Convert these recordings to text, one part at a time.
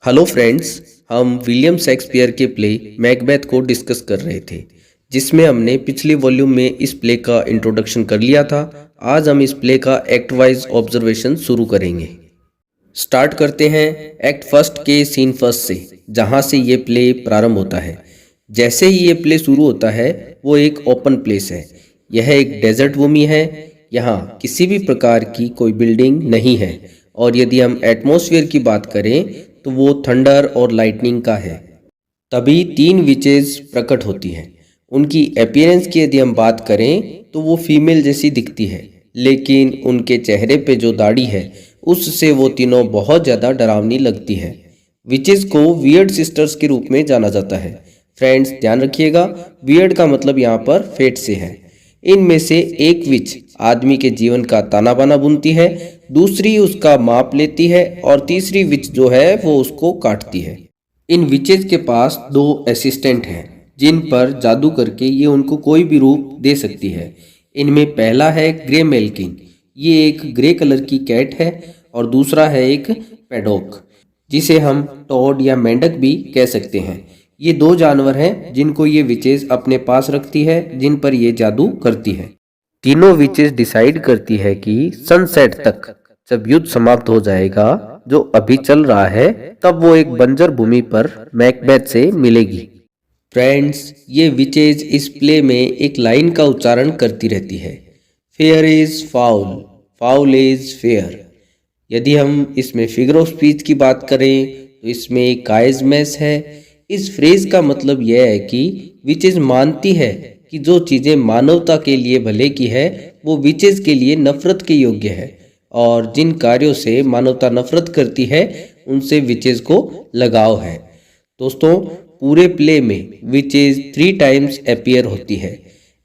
Hello friends. हम William Shakespeare के play Macbeth को डिस्कस कर रहे थे, जिसमें हमने पिछली वॉल्यूम में इस प्ले का इंट्रोडक्शन कर लिया था। आज हम इस प्ले का एक्ट वाइज ऑब्जर्वेशन शुरू करेंगे। स्टार्ट करते हैं एक्ट फर्स्ट के सीन फर्स्ट से, जहां से ये प्ले प्रारंभ होता है। जैसे ही ये प्ले शुरू होता है वो एक ओपन प्लेस है। यह एक डेजर्ट भूमि है। यहाँ किसी भी प्रकार की कोई बिल्डिंग नहीं है, और यदि हम एटमॉस्फेयर की बात करें तो वो थंडर और लाइटनिंग का है। तभी तीन विचेस प्रकट होती हैं। उनकी अपीयरेंस की यदि हम बात करें तो वो फीमेल जैसी दिखती है, लेकिन उनके चेहरे पे जो दाढ़ी है उससे वो तीनों बहुत ज़्यादा डरावनी लगती है। विचेस को वियर्ड सिस्टर्स के रूप में जाना जाता है। फ्रेंड्स ध्यान रखिएगा, वियर्ड का मतलब यहाँ पर फेट से है। इनमें से एक विच आदमी के जीवन का ताना बाना बुनती है, दूसरी उसका माप लेती है, और तीसरी विच जो है वो उसको काटती है। इन विचेज के पास दो असिस्टेंट हैं, जिन पर जादू करके ये उनको कोई भी रूप दे सकती है। इनमें पहला है ग्रे मेल्किंग, ये एक ग्रे कलर की कैट है, और दूसरा है एक पेडॉक, जिसे हम टॉड या मेंढक भी कह सकते हैं। ये दो जानवर हैं जिनको ये विचेज अपने पास रखती है, जिन पर ये जादू करती है। तीनों विचेस डिसाइड करती है कि सनसेट तक जब युद्ध समाप्त हो जाएगा, जो अभी चल रहा है, तब वो एक बंजर भूमि पर मैकबेथ से मिलेगी। फ्रेंड्स, ये विचेज इस प्ले में एक लाइन का उच्चारण करती रहती है, fair is foul, foul is fair. यदि हम इसमें फिगर ऑफ स्पीच की बात करें तो इसमें एक काइजमेस है। इस फ्रेज का मतलब यह है कि विचेज मानती है कि जो चीज़ें मानवता के लिए भले की है वो विचेज के लिए नफरत के योग्य है, और जिन कार्यों से मानवता नफरत करती है उनसे विचेज को लगाव है। दोस्तों, पूरे प्ले में विचेज 3 टाइम्स अपीयर होती है।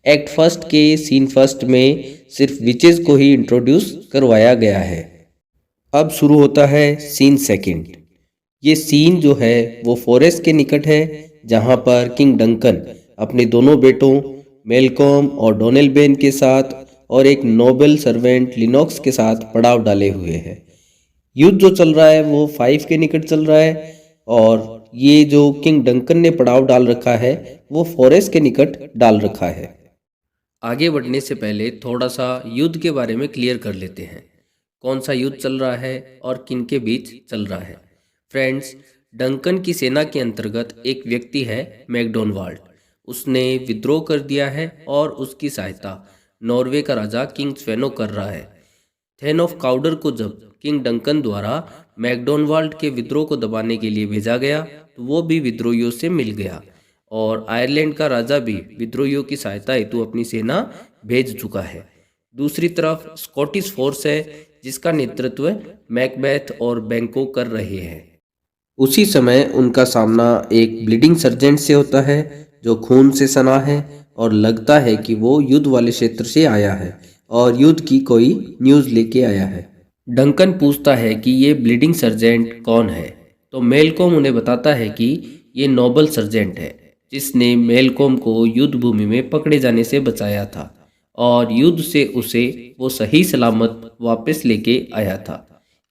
एक्ट फर्स्ट के सीन फर्स्ट में सिर्फ विचेज को ही इंट्रोड्यूस करवाया गया है। अब शुरू होता है सीन सेकंड। ये सीन जो है वो फॉरेस्ट के निकट है, जहाँ पर किंग डंकन अपने दोनों बेटों मेलकॉम और डोनेलबेन के साथ और एक नोबल सर्वेंट लिनॉक्स के साथ पड़ाव डाले हुए हैं। युद्ध जो चल रहा है वो 5 के निकट चल रहा है, और ये जो किंग डंकन ने पड़ाव डाल रखा है वो फॉरेस्ट के निकट डाल रखा है। आगे बढ़ने से पहले थोड़ा सा युद्ध के बारे में क्लियर कर लेते हैं। कौन सा युद्ध चल रहा है और किन के बीच चल रहा है। फ्रेंड्स, डंकन की सेना के अंतर्गत एक व्यक्ति है मैकडोनवाल्ड। उसने विद्रोह कर दिया है और उसकी सहायता नॉर्वे का राजा किंग स्वेनो कर रहा है। थेन ऑफ काउडर को जब किंग डंकन द्वारा मैकडोनवाल्ड के विद्रोह को दबाने के लिए भेजा गया तो वो भी विद्रोहियों से मिल गया, और आयरलैंड का राजा भी विद्रोहियों की सहायता हेतु अपनी सेना भेज चुका है। दूसरी तरफ स्कॉटिश फोर्स है, जिसका नेतृत्व मैकबेथ और बैंको कर रहे हैं। उसी समय उनका सामना एक ब्लीडिंग सर्जेंट से होता है, जो खून से सना है और लगता है कि वो युद्ध वाले क्षेत्र से आया है और युद्ध की कोई न्यूज़ लेके आया है। डंकन पूछता है कि ये ब्लीडिंग सर्जेंट कौन है, तो मेलकॉम उन्हें बताता है कि ये नोबल सर्जेंट है, जिसने मेलकॉम को युद्ध भूमि में पकड़े जाने से बचाया था, और युद्ध से उसे वो सही सलामत वापस लेके आया था।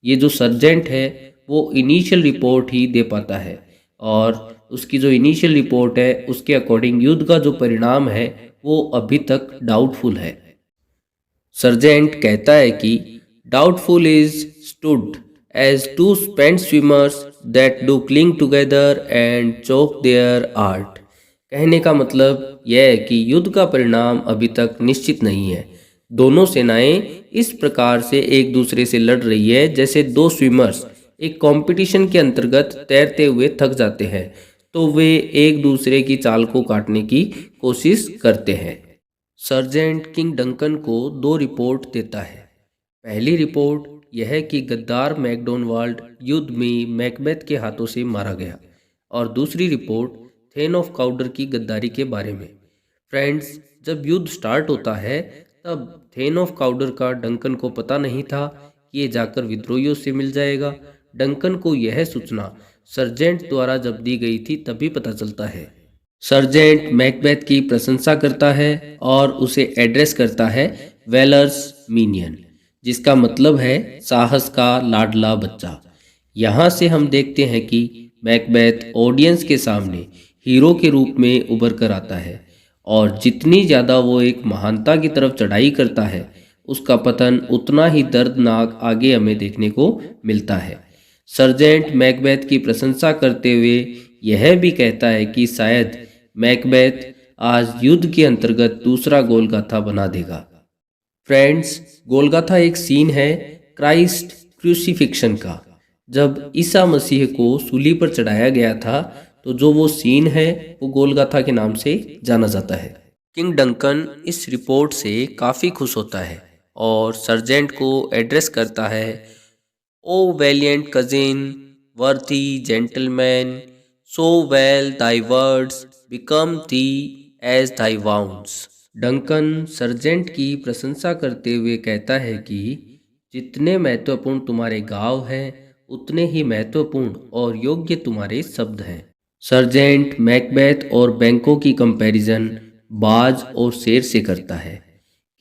ये जो सर्जेंट है वो इनिशियल रिपोर्ट ही दे पाता है, और उसकी जो इनिशियल रिपोर्ट है उसके अकॉर्डिंग युद्ध का जो परिणाम है वो अभी तक डाउटफुल है। सर्जेंट कहता है कि doubtful is stood as two spent swimmers that do cling together and choke their art. कहने का मतलब यह है कि युद्ध का परिणाम अभी तक निश्चित नहीं है। दोनों सेनाएं इस प्रकार से एक दूसरे से लड़ रही है जैसे दो स्विमर्स एक कंपटीशन के अंतर्गत तैरते हुए थक जाते हैं, तो वे एक दूसरे की चाल को काटने की कोशिश करते हैं। सर्जेंट किंग डंकन को 2 रिपोर्ट देता है। पहली रिपोर्ट यह है कि गद्दार मैकडोनवाल्ड युद्ध में मैकबेथ के हाथों से मारा गया, और दूसरी रिपोर्ट थेन ऑफ काउडर की गद्दारी के बारे में। फ्रेंड्स, जब युद्ध स्टार्ट होता है तब थेन ऑफ काउडर का डंकन को पता नहीं था कि ये जाकर विद्रोहियों से मिल जाएगा। डंकन को यह सूचना सर्जेंट द्वारा जब दी गई थी तभी पता चलता है। सर्जेंट मैकबेथ की प्रशंसा करता है और उसे एड्रेस करता है वेलर्स मिनियन, जिसका मतलब है साहस का लाडला बच्चा। यहाँ से हम देखते हैं कि मैकबेथ ऑडियंस के सामने हीरो के रूप में उभर कर आता है और जितनी ज़्यादा वो एक महानता की तरफ चढ़ाई करता है उसका पतन उतना ही दर्दनाक आगे हमें देखने को मिलता है। सर्जेंट मैकबेथ की प्रशंसा करते हुए यह भी कहता है कि शायद मैकबेथ आज युद्ध के अंतर्गत दूसरा गोलगाथा बना देगा। फ्रेंड्स, गोलगाथा एक सीन है क्राइस्ट क्रूसिफिक्शन का। जब ईसा मसीह को सूली पर चढ़ाया गया था तो जो वो सीन है वो गोलगाथा के नाम से जाना जाता है। किंग डंकन इस रिपोर्ट से काफ़ी खुश होता है और सर्जेंट को एड्रेस करता है, O valiant cousin, worthy gentleman, so well thy words become thee as thy wounds. Duncan sergeant की प्रशंसा करते हुए कहता है कि जितने महत्वपूर्ण तुम्हारे गांव हैं उतने ही महत्वपूर्ण और योग्य तुम्हारे शब्द हैं। सर्जेंट मैकबेथ और बैंकों की कंपैरिजन बाज और शेर से करता है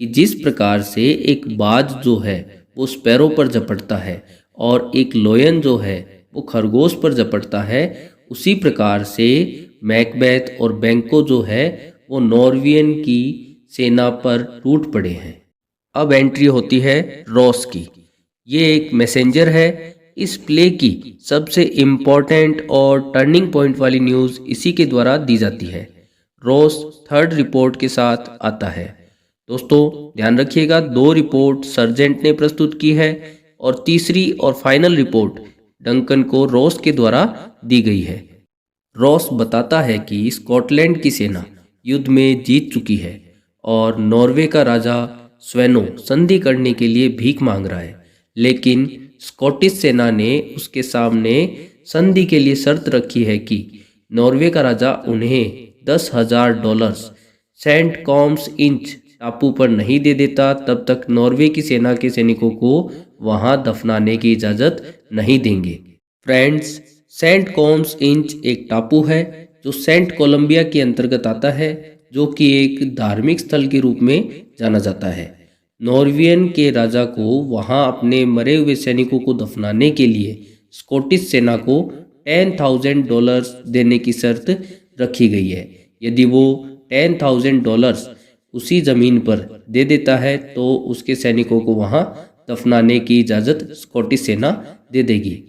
कि जिस प्रकार से एक बाज जो है वो स्पैरो पर झपटता है और एक लोयन जो है वो खरगोश पर झपटता है, उसी प्रकार से मैकबेथ और बैंको जो है वो नॉर्वियन की सेना पर टूट पड़े हैं। अब एंट्री होती है रॉस की। ये एक मैसेंजर है। इस प्ले की सबसे इम्पॉर्टेंट और टर्निंग पॉइंट वाली न्यूज़ इसी के द्वारा दी जाती है। रॉस थर्ड रिपोर्ट के साथ आता है। दोस्तों ध्यान रखिएगा, 2 रिपोर्ट सर्जेंट ने प्रस्तुत की है और तीसरी और फाइनल रिपोर्ट डंकन को रॉस के द्वारा दी गई है। रॉस बताता है कि स्कॉटलैंड की सेना युद्ध में जीत चुकी है और नॉर्वे का राजा स्वेनो संधि करने के लिए भीख मांग रहा है, लेकिन स्कॉटिश सेना ने उसके सामने संधि के लिए शर्त रखी है कि नॉर्वे का राजा उन्हें $10,000 सेंट कॉम्स इंच टापू पर नहीं दे देता तब तक नॉर्वे की सेना के सैनिकों को वहां दफनाने की इजाज़त नहीं देंगे। फ्रेंड्स, सेंट कॉम्स इंच एक टापू है जो सेंट कोलंबिया के अंतर्गत आता है, जो कि एक धार्मिक स्थल के रूप में जाना जाता है। नॉर्वियन के राजा को वहां अपने मरे हुए सैनिकों को दफनाने के लिए स्कॉटिश सेना को $10,000 देने की शर्त रखी गई है। यदि वो $10,000 उसी ज़मीन पर दे देता है तो उसके सैनिकों को वहां दफनाने की इजाज़त स्कॉटिश सेना दे देगी।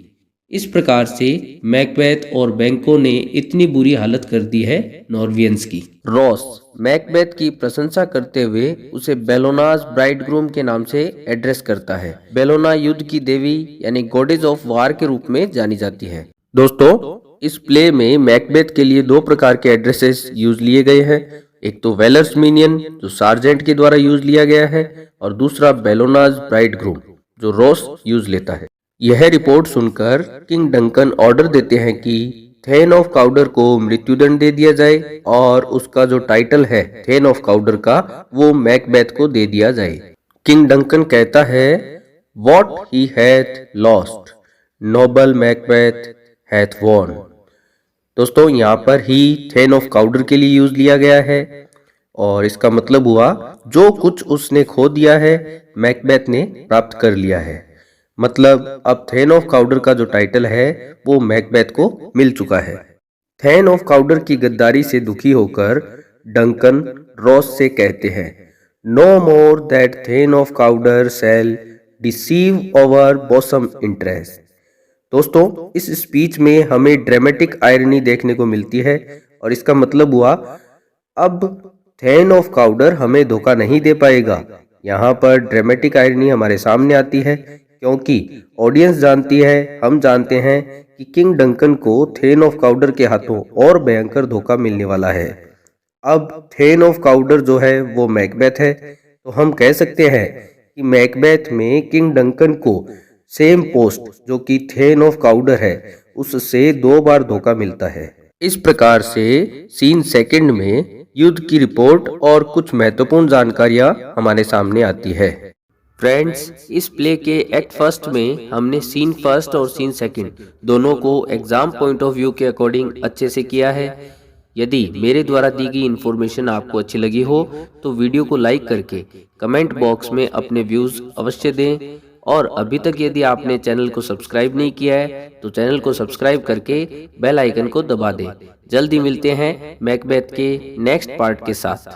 इस प्रकार से मैकबेथ और बैंको ने इतनी बुरी हालत कर दी है नॉर्वियंस की। रॉस मैकबेथ की प्रशंसा करते हुए उसे बेलोनाज ब्राइडग्रूम के नाम से एड्रेस करता है। बेलोना युद्ध की देवी यानी गॉडेज ऑफ वार के रूप में जानी जाती है। दोस्तों, इस प्ले में मैकबेथ के लिए 2 प्रकार के एड्रेसेस यूज लिए गए हैं। एक तो वेलर्स मिनियन जो सार्जेंट के द्वारा यूज लिया गया है और दूसरा बेलोनाज ब्राइडग्रूम जो रॉस यूज लेता है। यह रिपोर्ट सुनकर किंग डंकन ऑर्डर देते हैं कि थेन ऑफ काउडर को मृत्युदंड दे दिया जाए और उसका जो टाइटल है थेन ऑफ काउडर का वो मैकबेथ को दे दिया जाए। किंग डंकन कहता है, what he hath lost noble Macbeth hath won. दोस्तों यहाँ पर ही थेन ऑफ काउडर के लिए यूज लिया गया है और इसका मतलब हुआ जो कुछ उसने खो दिया है मैकबेथ ने प्राप्त कर लिया है। मतलब अब थेन ऑफ काउडर का जो टाइटल है वो मैकबेथ को मिल चुका है। थेन ऑफ काउडर की गद्दारी से दुखी होकर डंकन रॉस से कहते हैं, no more that thane of Cawdor shall deceive our bosom interest. दोस्तों इस स्पीच में हमें ड्रामेटिक आयरनी देखने को मिलती है और इसका मतलब हुआ अब थेन ऑफ काउडर हमें धोखा नहीं दे पाएगा। यहाँ पर ड्रामेटिक आयरनी हमारे सामने आती है क्योंकि ऑडियंस जानती है, हम जानते हैं कि किंग डंकन को थेन ऑफ काउडर के हाथों और भयंकर धोखा मिलने वाला है। अब थेन ऑफ काउडर जो है वो मैकबेथ है, तो हम कह सकते हैं कि मैकबेथ में किंग डंकन को सेम पोस्ट जो कि थेन ऑफ काउडर है उससे 2 बार धोखा मिलता है। इस प्रकार से सीन सेकंड में युद्ध की रिपोर्ट और कुछ महत्वपूर्ण जानकारियां हमारे सामने आती है। फ्रेंड्स, इस प्ले के एक्ट फर्स्ट में हमने सीन फर्स्ट और सीन सेकंड दोनों को एग्जाम पॉइंट ऑफ व्यू के अकॉर्डिंग अच्छे से किया है। यदि मेरे द्वारा दी गई इन्फॉर्मेशन आपको अच्छी लगी हो तो वीडियो को लाइक करके कमेंट बॉक्स में अपने व्यूज़ अवश्य दें और अभी तक यदि आपने चैनल को सब्सक्राइब नहीं किया है तो चैनल को सब्सक्राइब करके बेल आइकन को दबा दें। जल्दी मिलते हैं मैकबेथ के नेक्स्ट पार्ट के साथ।